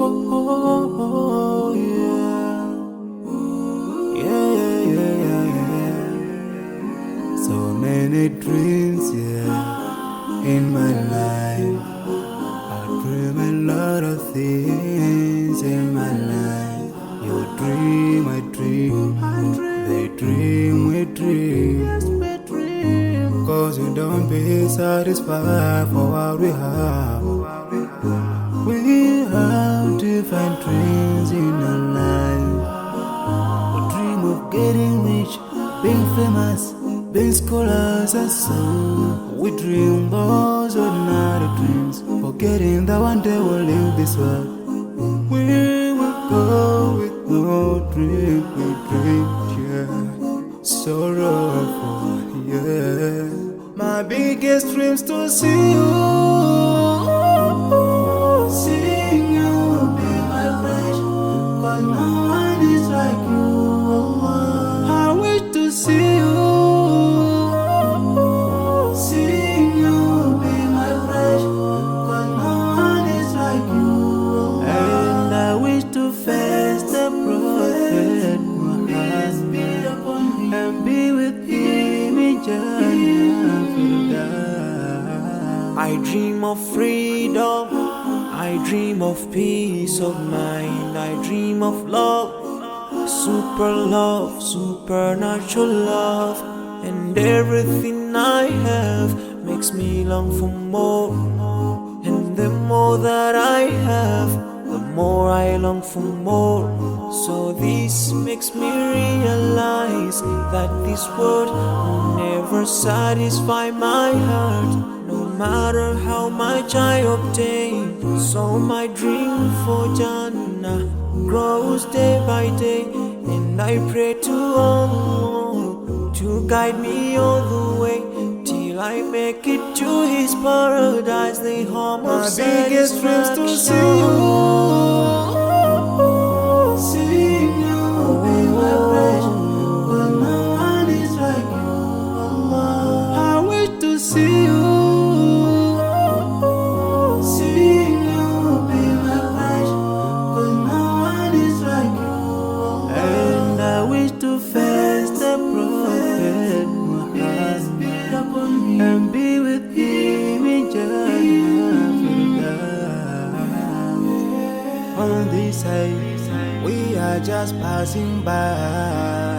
oh, yeah. Yeah, yeah, yeah, yeah. So many dreams, yeah, in my life. I dream a lot of things in my life. You dream, I dream. They dream, we dream. Cause we don't be satisfied for what we have. We have different dreams in our life. We dream of getting rich, being famous, being scholars and so. We dream those ordinary dreams, forgetting that one day we'll leave this world. We will go with no dream, we dream, yeah. Sorrowful, yeah. My biggest dreams to see you, seeing you be my friend. Cause no one is like you. I wish to see you, seeing you be my friend. Cause no one is like you. And I wish to face the prophet Muhammad and be with him in Jannah. I dream of freedom, I dream of peace of mind, I dream of love, supernatural love, and everything I have makes me long for more. And the more that I have, the more I long for more. So this makes me realize that this world will never satisfy my heart, no matter how much I obtain. So my dream for Jannah grows day by day, and I pray to Allah to guide me all the way till I make it to His paradise, the home of satisfaction. My biggest dreams to see you, seeing you be my friend. Cause no one is like you, Allah. I wish to see you, seeing you be my friend. Cause no one is like you, Allah. And I wish to face the prophet Muhammad and be with him in Jannah. On this side, we are just passing by,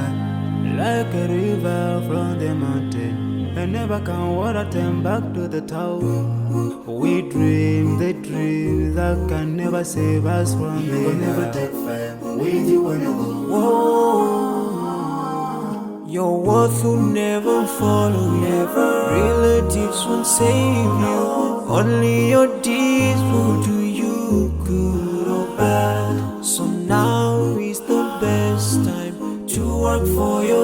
like a river from the mountain, and never can water turn back to the town. We dream the dreams that can never save us from the We'll never take fire with you when you go. Whoa. Your worth will never follow you. Relatives won't save you. Only your deeds will do you good or bad. So now is the best time to work for your